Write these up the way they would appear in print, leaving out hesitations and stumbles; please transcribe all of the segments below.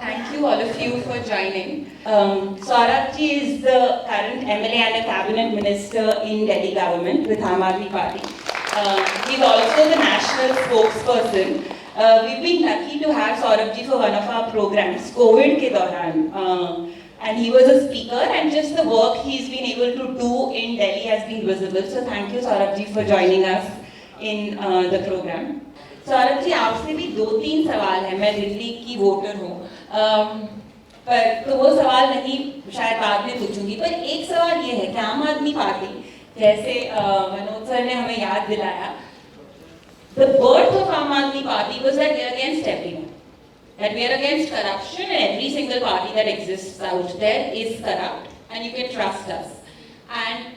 Thank you all of you for joining. Saurabh ji is the current MLA and a cabinet minister in Delhi government with Aam Aadmi Party. He's also the national spokesperson. We've been lucky to have Saurabh ji for one of our programs, COVID ke dauran. And he was a speaker, and just the work he's been able to do in Delhi has been visible. So thank you, Saurabh ji, for joining us in the program. Saurabh ji, आपसे भी 2-3 सवाल है। मैं दिल्ली की voter हूँ, पर तो वो सवाल नहीं शायद बाद में पूछूंगी, पर एक सवाल ये है कि आम आदमी पार्टी, जैसे मनोज सर ने हमें याद दिलाया, the birth of Aam Aadmi Party was that we are against everyone, that we are against corruption, and every single party that exists out there is corrupt, and you can trust us. And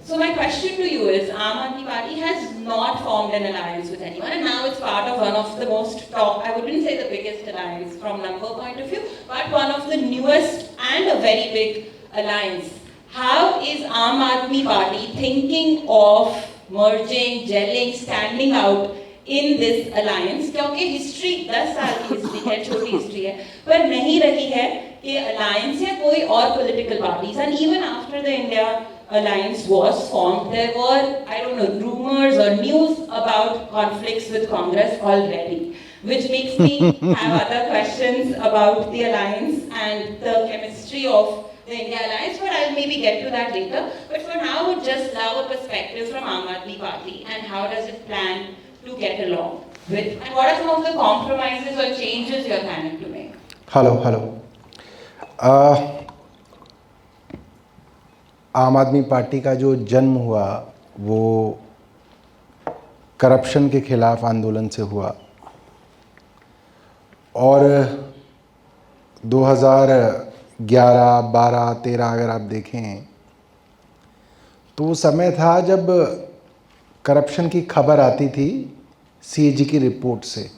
so my question to you is, Aam Aadmi Party has not formed an alliance with anyone, and now it's part of one of the most top, I wouldn't say the biggest alliance from number point of view, but one of the newest and a very big alliance. How is Aam Aadmi Party thinking of merging, gelling, standing out in this alliance? क्योंकि history 10 साल की history है, छोटी history है, पर नहीं रही है कि alliance या कोई और political parties, and even after the India alliance was formed, there were, I don't know, rumors or news about conflicts with Congress already, which makes me have other questions about the alliance and the chemistry of the India alliance, but I'll maybe get to that later. But for now, I would just love a perspective from Aam Aadmi Party, and how does it plan to get along with, and what are some of the compromises or changes you're planning to make? Hello. आम आदमी party का जो जन्म हुआ वो corruption के खिलाफ आंदोलन से हुआ, और 2011, 12, 13 अगर आप देखें तो वो समय था जब करप्शन की खबर आती थी सीएजी की रिपोर्ट से,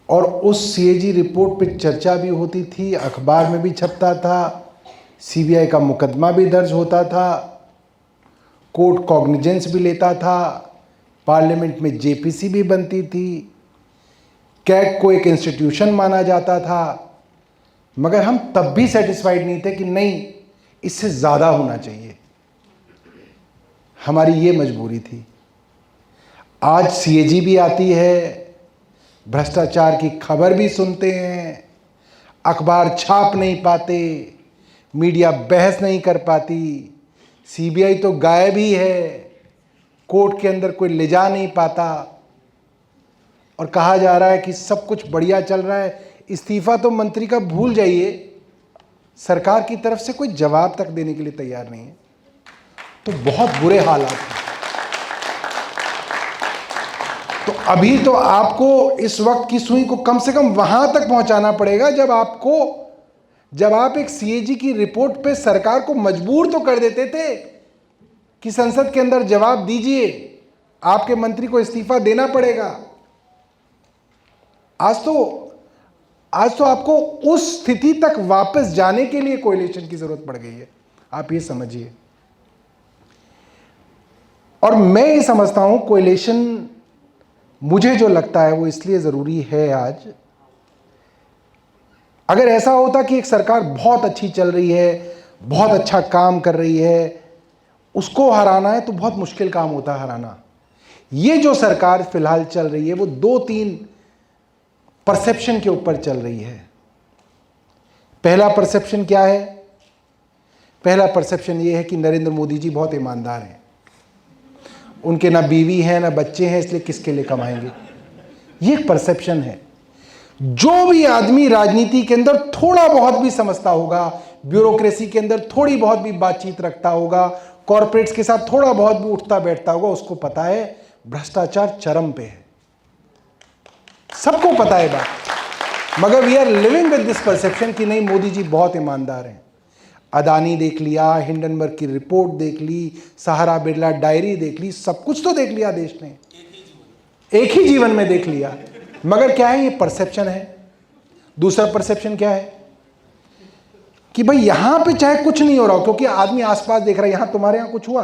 और उस सीएजी रिपोर्ट पे चर्चा भी होती थी, अखबार में भी छपता था, सीबीआई का मुकदमा भी दर्ज होता था, कोर्ट कॉग्निजेंस भी लेता था, पार्लियामेंट में जेपीसी भी बनती थी, कैग को एक इंस्टीट्यूशन माना जाता था, मगर हम तब भी सेटिस्फाइड नहीं थे कि नहीं, इससे ज़्यादा होना चाहिए। हमारी ये मजबूरी थी। आज सीएजी भी आती है, भ्रष्टाचार की खबर भी सुनते हैं, अखबार छाप नहीं पाते, मीडिया बहस नहीं कर पाती, सीबीआई तो गायब ही है, कोर्ट के अंदर कोई ले जा नहीं पाता, और कहा जा रहा है कि सब कुछ बढ़िया चल रहा है। इस्तीफा तो मंत्री का भूल जाइए, सरकार की तरफ से कोई जवाब तक देने के लिए तैयार नहीं है। तो बहुत बुरे हालात हैं। तो अभी तो आपको इस वक्त की सुई को कम से कम वहां तक पहुंचाना पड़ेगा जब आप एक सीएजी की रिपोर्ट पे सरकार को मजबूर तो कर देते थे कि संसद के अंदर जवाब दीजिए, आपके मंत्री को इस्तीफा देना पड़ेगा। आज तो आपको उस स्थिति तक वापस जाने के लिए कोएलिशन की जरूरत पड़ गई है, आप ये समझिए। और मैं ये समझता हूं कोएलिशन, मुझे जो लगता है वो इसलिए जरूरी है आज। अगर ऐसा होता कि एक सरकार बहुत अच्छी चल रही है, बहुत अच्छा काम कर रही है, उसको हराना है तो बहुत मुश्किल काम होता है हराना। ये जो सरकार फिलहाल चल रही है वो 2-3 परसेप्शन के ऊपर चल रही है। पहला परसेप्शन क्या है? पहला परसेप्शन ये है कि नरेंद्र मोदी जी बहुत ईमानदार हैं, उनके ना बीवी हैं ना बच्चे हैं, इसलिए किसके लिए कमाएंगे। ये एक परसेप्शन है। जो भी आदमी राजनीति के अंदर थोड़ा बहुत भी समझता होगा, ब्यूरोक्रेसी के अंदर थोड़ी बहुत भी बातचीत रखता होगा, कॉर्पोरेट्स के साथ थोड़ा बहुत भी उठता बैठता होगा, उसको पता है भ्रष्टाचार चरम पे है। सबको पता है बात, मगर we are living with this perception कि नहीं, मोदी जी बहुत ईमानदार हैं। अदानी देख लिया, हिंडनबर्ग की रिपोर्ट देख ली, सहारा बिरला डायरी देख ली, सब कुछ तो देख लिया देश ने, एक ही जीवन में देख लिया। मगर क्या है, ये परसेप्शन है। दूसरा परसेप्शन क्या है कि भाई यहां पे चाहे कुछ नहीं हो रहा हो, क्योंकि आदमी आसपास देख रहा है, यहां तुम्हारे यहां कुछ हुआ,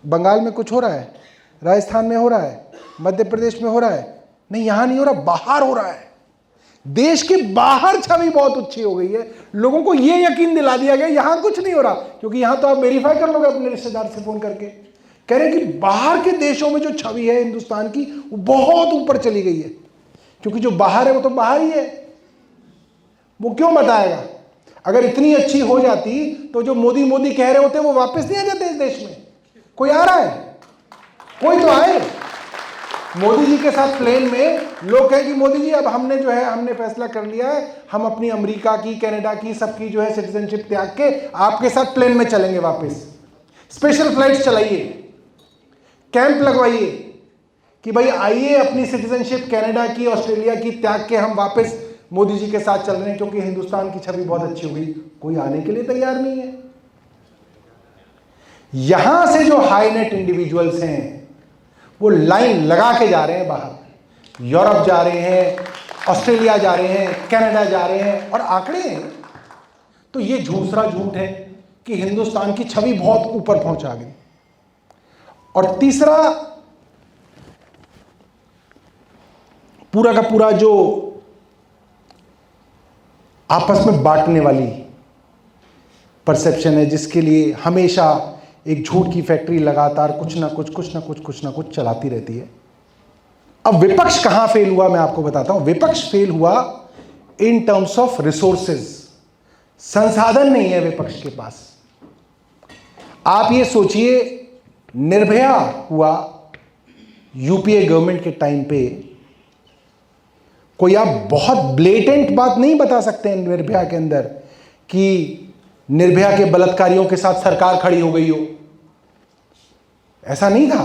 बंगाल में कुछ हो रहा है, राजस्थान में हो रहा है, मध्य प्रदेश में हो रहा है, नहीं यहां नहीं हो रहा, बाहर हो रहा है। देश के बाहर छवि बहुत अच्छी हो गई है। लोगों को यह यकीन दिला दिया गया यहां कुछ नहीं हो रहा, क्योंकि यहां तो आप वेरीफाई कर लोगे अपने रिश्तेदार से फोन करके, कह रहे हैं कि बाहर के देशों में जो छवि है हिंदुस्तान की वो बहुत ऊपर चली गई है, क्योंकि जो बाहर है वो तो बाहर ही है, वो क्यों बताएगा। अगर इतनी अच्छी हो जाती तो जो मोदी मोदी कह रहे होते वो वापस नहीं आ जाते इस देश में। कोई आ रहा है, कोई तो आए। मोदी जी के साथ प्लेन में लोग कहें कि मोदी जी अब हमने जो है हमने फैसला कर लिया है, हम अपनी अमेरिका की, कनाडा की, सबकी जो है सिटीजनशिप त्याग के आपके साथ प्लेन में चलेंगे वापस। स्पेशल फ्लाइट्स चलाइए, कैंप लगवाइए कि भाई आइए अपनी सिटीजनशिप कनाडा की, ऑस्ट्रेलिया की त्याग के हम वापस मोदी जी के साथ चल रहे हैं, क्योंकि हिंदुस्तान की छवि बहुत अच्छी हुई। कोई आने के लिए तैयार नहीं है। यहां से जो हाई नेट इंडिविजुअल्स हैं वो लाइन लगा के जा रहे हैं बाहर, यूरोप जा रहे हैं, ऑस्ट्रेलिया जा रहे हैं, कनाडा जा रहे हैं, और आंकड़े हैं। तो ये दूसरा झूठ है कि हिंदुस्तान की छवि बहुत ऊपर पहुंचा गई। और तीसरा, पूरा का पूरा जो आपस में बांटने वाली परसेप्शन है, जिसके लिए हमेशा एक झूठ की फैक्ट्री लगातार कुछ ना कुछ चलाती रहती है। अब विपक्ष कहां फेल हुआ मैं आपको बताता हूं। विपक्ष फेल हुआ इन टर्म्स ऑफ रिसोर्सेज। संसाधन नहीं है विपक्ष के पास। आप ये सोचिए, निर्भया हुआ यूपीए गवर्नमेंट के टाइम पे, कोई आप बहुत ब्लेटेंट बात नहीं बता सकते हैं निर्भया के अंदर कि निर्भया के बलात्कारियों के साथ सरकार खड़ी हो गई हो। ऐसा नहीं था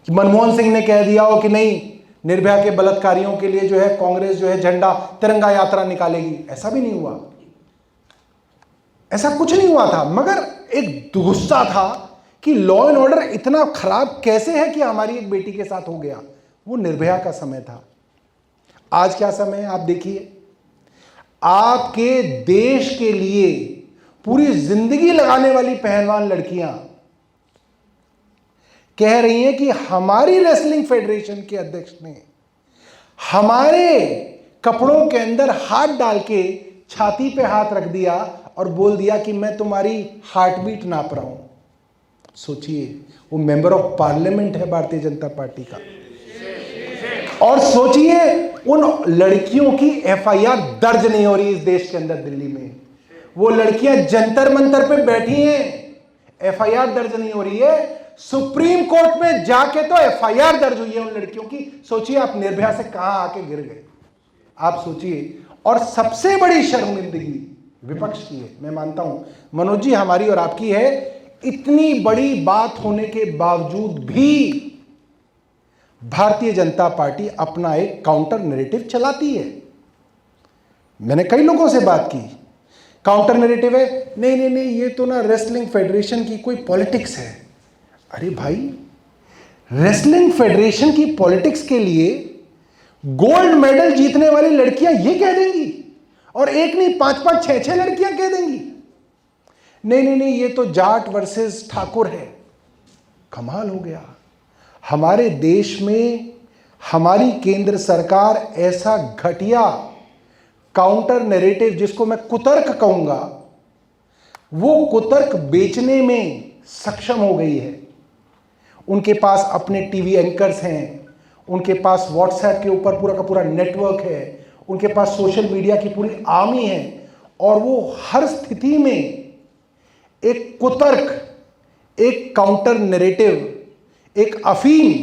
कि मनमोहन सिंह ने कह दिया हो कि नहीं, निर्भया के बलात्कारियों के लिए जो है कांग्रेस जो है झंडा तिरंगा यात्रा निकालेगी। ऐसा भी नहीं हुआ, ऐसा कुछ नहीं हुआ था। मगर एक गुस्सा था कि लॉ एंड ऑर्डर इतना खराब कैसे है कि हमारी एक बेटी के साथ हो गया। वो निर्भया का समय था। आज क्या समय है आप देखिए। आपके देश के लिए पूरी जिंदगी लगाने वाली पहलवान लड़कियां कह रही हैं कि हमारी रेसलिंग फेडरेशन के अध्यक्ष ने हमारे कपड़ों के अंदर हाथ डाल के छाती पे हाथ रख दिया और बोल दिया कि मैं तुम्हारी हार्ट बीट नाप रहा हूं। सोचिए, वो मेंबर ऑफ पार्लियामेंट है भारतीय जनता पार्टी का। और सोचिए, उन लड़कियों की एफआईआर दर्ज नहीं हो रही इस देश के अंदर। दिल्ली में वो लड़कियां जंतर मंतर पे बैठी हैं, एफआईआर दर्ज नहीं हो रही है। सुप्रीम कोर्ट में जाके तो एफआईआर दर्ज हुई है उन लड़कियों की। सोचिए आप निर्भया से कहां आके गिर गए, आप सोचिए। और सबसे बड़ी शर्मिंदगी विपक्ष की है, मैं मानता हूं मनोज जी हमारी और आपकी है। इतनी बड़ी बात होने के बावजूद भी भारतीय जनता पार्टी अपना एक काउंटर नैरेटिव चलाती है। मैंने कई लोगों से बात की, काउंटर नैरेटिव है, नहीं नहीं नहीं ये तो ना रेसलिंग फेडरेशन की कोई पॉलिटिक्स है। अरे भाई, रेसलिंग फेडरेशन की पॉलिटिक्स के लिए गोल्ड मेडल जीतने वाली लड़कियां ये कह देंगी, और एक नहीं 5-5, 6-6 लड़कियां कह देंगी नहीं नहीं नहीं ये तो जाट वर्सेस ठाकुर है। कमाल हो गया। हमारे देश में हमारी केंद्र सरकार ऐसा घटिया काउंटर नैरेटिव, जिसको मैं कुतर्क कहूंगा, वो कुतर्क बेचने में सक्षम हो गई है। उनके पास अपने टीवी एंकर्स हैं, उनके पास व्हाट्सएप के ऊपर पूरा का पूरा नेटवर्क है, उनके पास सोशल मीडिया की पूरी आर्मी है, और वो हर स्थिति में एक कुतर्क, एक काउंटर नैरेटिव, एक अफीम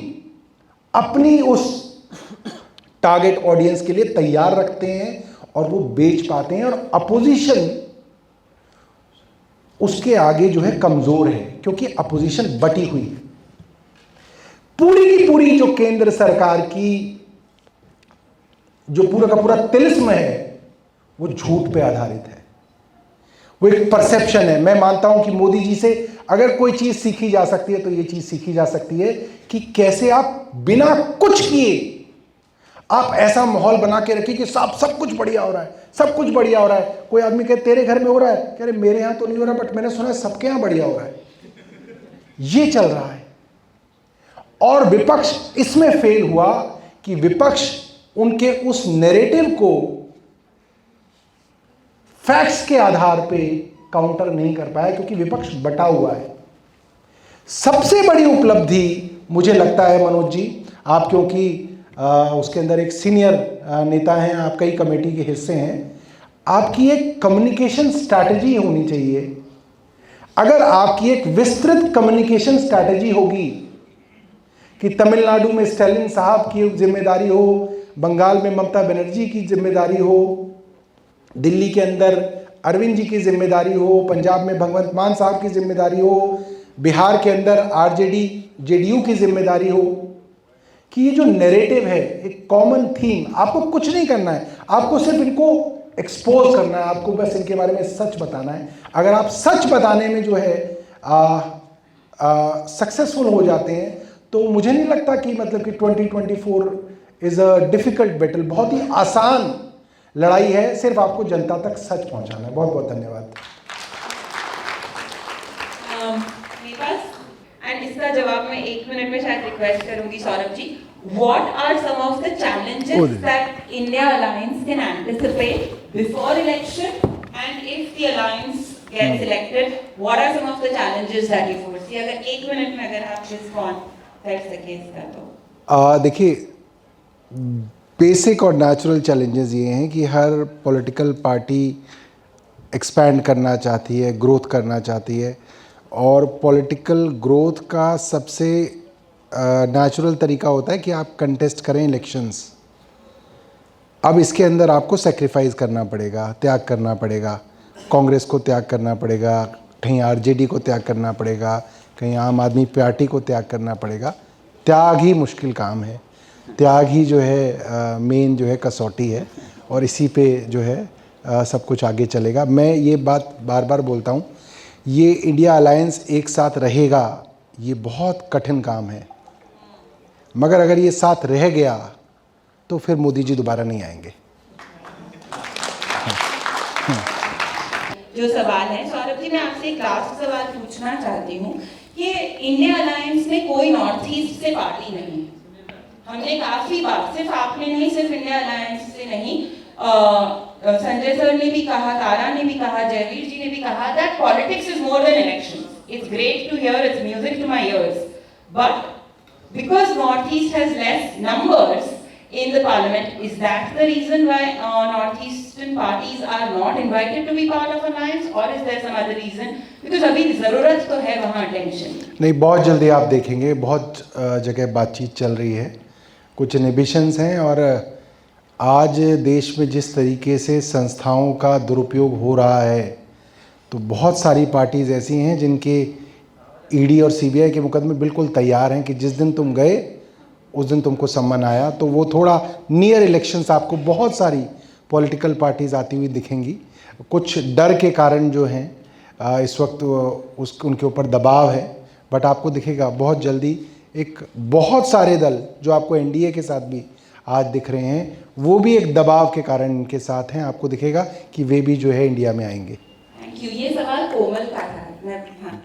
अपनी उस टारगेट ऑडियंस के लिए तैयार रखते हैं और वो बेच पाते हैं। और अपोजिशन उसके आगे जो है कमजोर है, क्योंकि अपोजिशन बटी हुई है। पूरी की पूरी जो केंद्र सरकार की जो पूरा का पूरा तिलिस्म है वो झूठ पे आधारित है, वो एक परसेप्शन है। मैं मानता हूं कि मोदी जी से अगर कोई चीज सीखी जा सकती है तो ये चीज सीखी जा सकती है कि कैसे आप बिना कुछ किए आप ऐसा माहौल बना के रखिए कि सब कुछ बढ़िया हो रहा है, सब कुछ बढ़िया हो रहा है। कोई आदमी कहे तेरे घर में हो रहा है, कह रहे मेरे यहां तो नहीं हो रहा, बट मैंने सुना है सबके यहां बढ़िया हो रहा है। ये चल रहा है। और विपक्ष इसमें फेल हुआ कि विपक्ष उनके उस नैरेटिव को फैक्ट्स के आधार पे काउंटर नहीं कर पाया क्योंकि विपक्ष बटा हुआ है। सबसे बड़ी उपलब्धि मुझे लगता है मनोज जी, आप क्योंकि उसके अंदर एक सीनियर नेता हैं, आप कई कमेटी के हिस्से हैं, आपकी एक कम्युनिकेशन स्ट्रैटेजी होनी चाहिए। अगर आपकी एक विस्तृत कम्युनिकेशन स्ट्रैटेजी होगी कि तमिलनाडु में स्टालिन साहब की जिम्मेदारी हो, बंगाल में ममता बनर्जी की जिम्मेदारी हो, दिल्ली के अंदर अरविंद जी की जिम्मेदारी हो, पंजाब में भगवंत मान साहब की जिम्मेदारी हो, बिहार के अंदर आरजेडी जेडीयू की जिम्मेदारी हो, कि ये जो नैरेटिव है, एक कॉमन थीम, आपको कुछ नहीं करना है, आपको सिर्फ इनको एक्सपोज करना है, आपको बस इनके बारे में सच बताना है। अगर आप सच बताने में जो है सक्सेसफुल हो जाते हैं तो मुझे नहीं लगता कि मतलब कि 2024 इज़ अ डिफ़िकल्ट बैटल, बहुत ही आसान लड़ाई है, सिर्फ आपको जनता तक सच पहुंचाना है। बहुत बहुत धन्यवाद। एंड इसका जवाब मैं 1 मिनट में शायद रिक्वेस्ट करूंगी Saurabh ji. What are some of the challenges that India Alliance can anticipate before election, and if the alliance gets elected, what are some of the challenges that you foresee? अगर 1 minute में अगर आप respond कर सके इसका तो। देखिए, बेसिक और नेचुरल चैलेंजेस ये हैं कि हर पॉलिटिकल पार्टी एक्सपैंड करना चाहती है, ग्रोथ करना चाहती है, और पॉलिटिकल ग्रोथ का सबसे नेचुरल तरीका होता है कि आप कंटेस्ट करें इलेक्शंस। अब इसके अंदर आपको सेक्रीफाइस करना पड़ेगा, त्याग करना पड़ेगा, कांग्रेस को त्याग करना पड़ेगा, कहीं आरजेडी को त्याग करना पड़ेगा, कहीं आम आदमी पार्टी को त्याग करना पड़ेगा। त्याग ही मुश्किल काम है, त्याग ही जो है मेन जो है कसौटी है, और इसी पे जो है सब कुछ आगे चलेगा। मैं ये बात बार बार बोलता हूँ, ये इंडिया अलायंस एक साथ रहेगा, ये बहुत कठिन काम है, मगर अगर ये साथ रह गया तो फिर मोदी जी दोबारा नहीं आएंगे। जो सवाल है सौरभ जी, मैं आपसे एक लास्ट सवाल पूछना चाहती हूँ कि इंडिया अलायंस में कोई नॉर्थ ईस्ट से पार्टी नहीं है। हमने काफी बार, सिर्फ आपने नहीं, सिर्फ इंडिया अलायंस से नहीं, संजय सर ने भी कहा, तारा ने भी कहा, जयवीर जी ने भी कहा that politics is more than elections. It's great to hear, it's music to my ears. But because Northeast has less numbers in the parliament, is that the reason why Northeastern parties are not invited to be part of alliance, or is there some other reason? Because अभी ज़रूरत तो है वहाँ attention। नहीं, बहुत जल्दी आप देखेंगे, बहुत जगह बातचीत चल रही है, कुछ इनहिबिशंस हैं, और आज देश में जिस तरीके से संस्थाओं का दुरुपयोग हो रहा है, तो बहुत सारी पार्टीज़ ऐसी हैं जिनके ईडी और सीबीआई के मुकदमे बिल्कुल तैयार हैं कि जिस दिन तुम गए उस दिन तुमको सम्मन आया। तो वो थोड़ा नियर इलेक्शंस आपको बहुत सारी पॉलिटिकल पार्टीज़ आती हुई दिखेंगी। कुछ डर के कारण जो हैं इस वक्त उनके ऊपर दबाव है, बट आपको दिखेगा बहुत जल्दी एक बहुत सारे दल जो आपको एनडीए के साथ भी आज दिख रहे हैं, वो भी एक दबाव के कारण इनके साथ हैं। आपको दिखेगा कि वे भी जो है इंडिया में आएंगे। Thank you. ये सवाल कोमल का था। हाँ।